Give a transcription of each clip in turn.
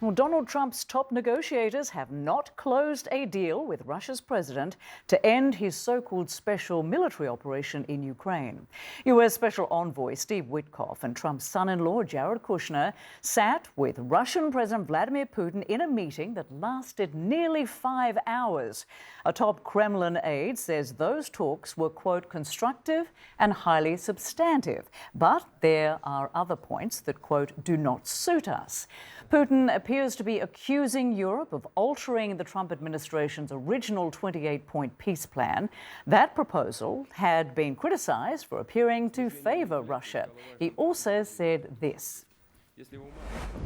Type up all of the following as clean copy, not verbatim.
Well, Donald Trump's top negotiators have not closed a deal with Russia's president to end his so-called special military operation in Ukraine. U.S. Special Envoy Steve Witkoff and Trump's son-in-law Jared Kushner sat with Russian President Vladimir Putin in a meeting that lasted nearly 5 hours. A top Kremlin aide says those talks were, quote, constructive and highly substantive. But there are other points that, quote, do not suit us. Putin appears to be accusing Europe of altering the Trump administration's original 28-point peace plan. That proposal had been criticized for appearing to favor Russia. He also said this.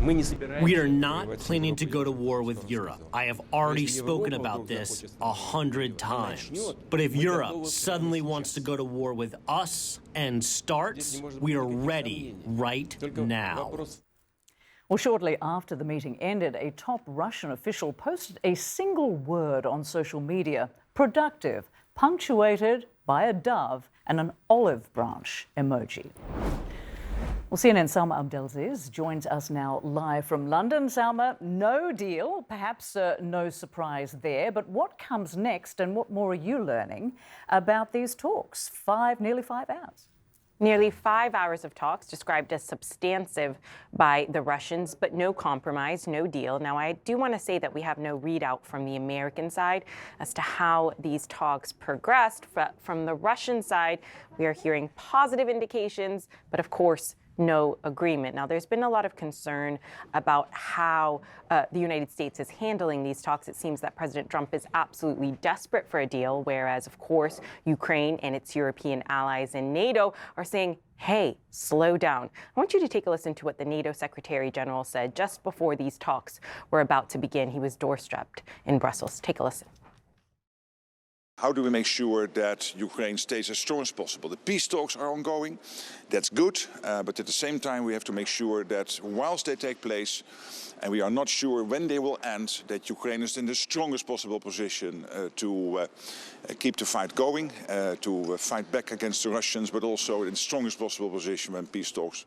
We are not planning to go to war with Europe. I have already spoken about this 100 times. But if Europe suddenly wants to go to war with us and starts, we are ready right now. Well, shortly after the meeting ended, a top Russian official posted a single word on social media: productive, punctuated by a dove and an olive branch emoji. Well, CNN's Salma Abdelaziz joins us now live from London. Salma, no deal, perhaps no surprise there, but what comes next and what more are you learning about these talks? Nearly 5 hours. Nearly 5 hours of talks described as substantive by the Russians, but no compromise, no deal. Now, I do want to say that we have no readout from the American side as to how these talks progressed. From the Russian side, we are hearing positive indications, but of course, no agreement. Now, there's been a lot of concern about how the United States is handling these talks. It seems that President Trump is absolutely desperate for a deal, whereas, of course, Ukraine and its European allies in NATO are saying, hey, slow down. I want you to take a listen to what the NATO Secretary General said just before these talks were about to begin. He was doorstepped in Brussels. Take a listen. How do we make sure that Ukraine stays as strong as possible? The peace talks are ongoing. That's good. But at the same time, we have to make sure that whilst they take place, and we are not sure when they will end, that Ukraine is in the strongest possible position to keep the fight going, to fight back against the Russians, but also in the strongest possible position when peace talks.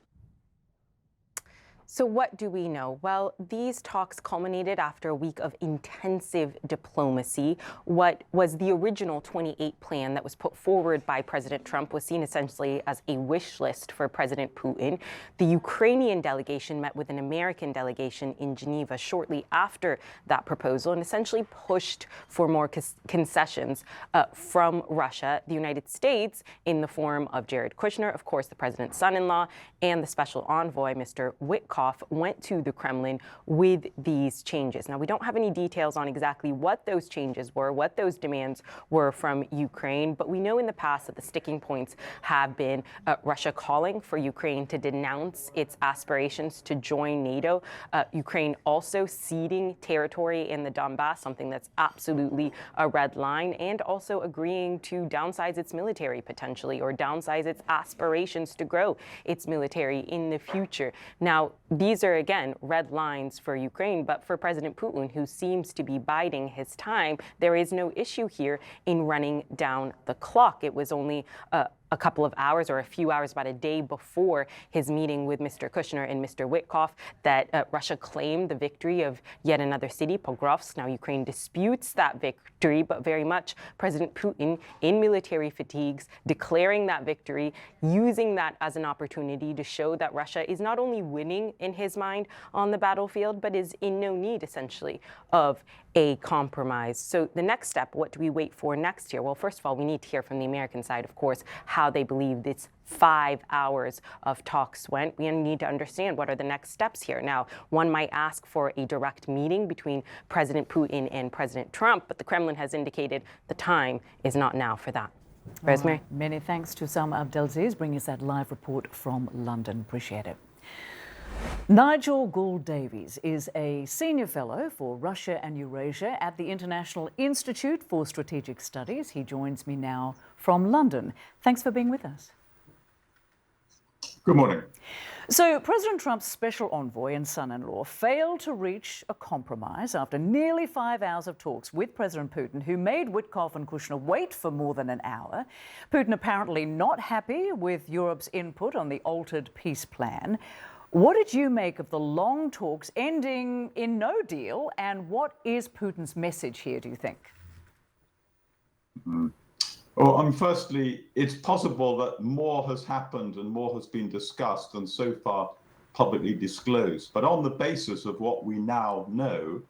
So what do we know? Well, these talks culminated after a week of intensive diplomacy. What was the original 28 plan that was put forward by President Trump was seen essentially as a wish list for President Putin. The Ukrainian delegation met with an American delegation in Geneva shortly after that proposal and essentially pushed for more concessions from Russia. The United States, in the form of Jared Kushner, of course, the president's son-in-law, and the special envoy, Mr. Witkoff, went to the Kremlin with these changes. Now, we don't have any details on exactly what those changes were, what those demands were from Ukraine, but we know in the past that the sticking points have been Russia calling for Ukraine to denounce its aspirations to join NATO, Ukraine also ceding territory in the Donbass, something that's absolutely a red line, and also agreeing to downsize its military potentially, or downsize its aspirations to grow its military in the future. Now, these are, again, red lines for Ukraine, but for President Putin, who seems to be biding his time, there is no issue here in running down the clock. It was only a couple of hours or a few hours, about a day before his meeting with Mr. Kushner and Mr. Witkoff, that Russia claimed the victory of yet another city, Pokrovsk. Now, Ukraine disputes that victory, but very much President Putin, in military fatigues, declaring that victory, using that as an opportunity to show that Russia is not only winning in his mind on the battlefield, but is in no need, essentially, of a compromise. So the next step, what do we wait for next year? Well, first of all, we need to hear from the American side, of course, how they believe this 5 hours of talks went. We need to understand what are the next steps here. Now, one might ask for a direct meeting between President Putin and President Trump, but the Kremlin has indicated the time is not now for that. Rosemary? Right. Many thanks to Salma Abdelaziz bringing us that live report from London. Appreciate it. Nigel Gould-Davies is a senior fellow for Russia and Eurasia at the International Institute for Strategic Studies. He joins me now from London. Thanks for being with us. Good morning. So President Trump's special envoy and son-in-law failed to reach a compromise after nearly 5 hours of talks with President Putin, who made Witkoff and Kushner wait for more than an hour. Putin apparently not happy with Europe's input on the altered peace plan. What did you make of the long talks ending in no deal, and what is Putin's message here, do you think? Well, firstly, it's possible that more has happened and more has been discussed and so far publicly disclosed. But on the basis of what we now know,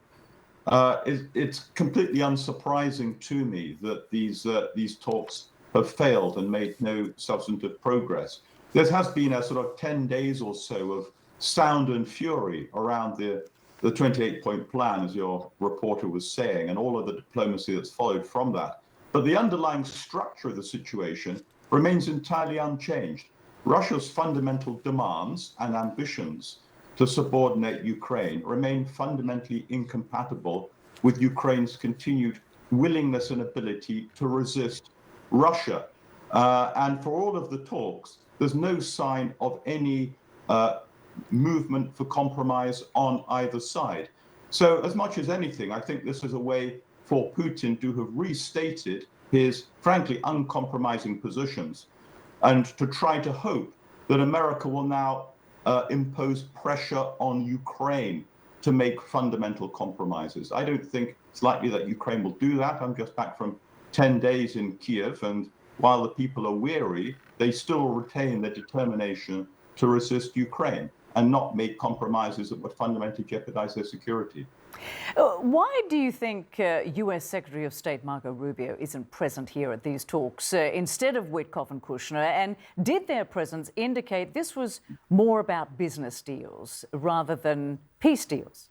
it's completely unsurprising to me that these talks have failed and made no substantive progress. There has been a sort of 10 days or so of sound and fury around the 28-point plan, as your reporter was saying, and all of the diplomacy that's followed from that. But the underlying structure of the situation remains entirely unchanged. Russia's fundamental demands and ambitions to subordinate Ukraine remain fundamentally incompatible with Ukraine's continued willingness and ability to resist Russia. And for all of the talks, there's no sign of any movement for compromise on either side. So as much as anything, I think this is a way for Putin to have restated his, frankly, uncompromising positions and to try to hope that America will now impose pressure on Ukraine to make fundamental compromises. I don't think it's likely that Ukraine will do that. I'm just back from 10 days in Kiev, and while the people are weary, they still retain their determination to resist Ukraine and not make compromises that would fundamentally jeopardize their security. Why do you think U.S. Secretary of State Marco Rubio isn't present here at these talks instead of Witkoff and Kushner? And did their presence indicate this was more about business deals rather than peace deals?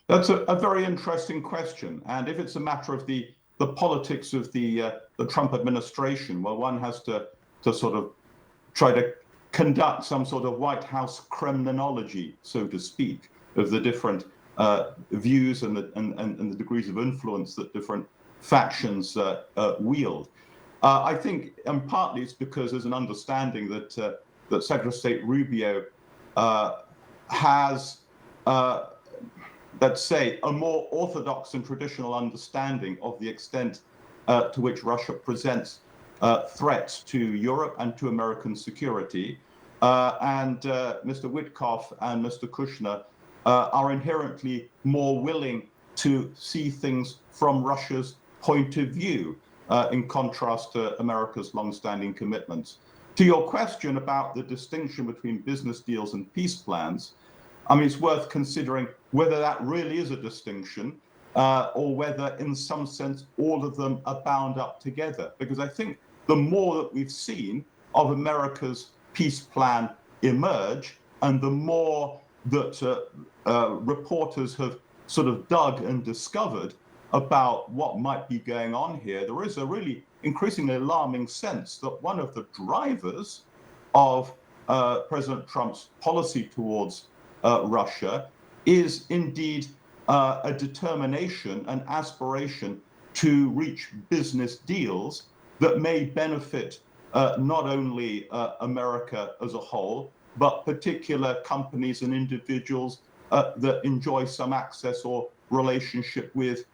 That's a very interesting question. And if it's a matter of the politics of the Trump administration, well, one has to sort of try to conduct some sort of White House Kremlinology, so to speak, of the different views and the degrees of influence that different factions wield. I think, and partly it's because there's an understanding that Secretary of State Rubio has, let's say, a more orthodox and traditional understanding of the extent to which Russia presents threats to Europe and to American security. And Mr. Witkoff and Mr. Kushner are inherently more willing to see things from Russia's point of view, in contrast to America's longstanding commitments. To your question about the distinction between business deals and peace plans, I mean, it's worth considering whether that really is a distinction, or whether in some sense all of them are bound up together. Because I think the more that we've seen of America's peace plan emerge, and the more that reporters have sort of dug and discovered about what might be going on here, there is a really increasingly alarming sense that one of the drivers of President Trump's policy towards Russia is indeed a determination, an aspiration to reach business deals that may benefit not only America as a whole, but particular companies and individuals that enjoy some access or relationship with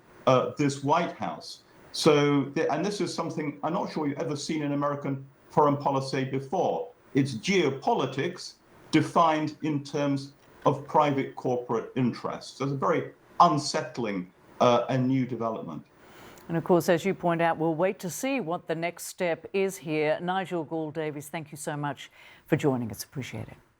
this White House. So, and this is something I'm not sure you've ever seen in American foreign policy before. It's geopolitics defined in terms of private corporate interests. That's a very unsettling and new development. And of course, as you point out, we'll wait to see what the next step is here. Nigel Gould-Davies, thank you so much for joining us. Appreciate it.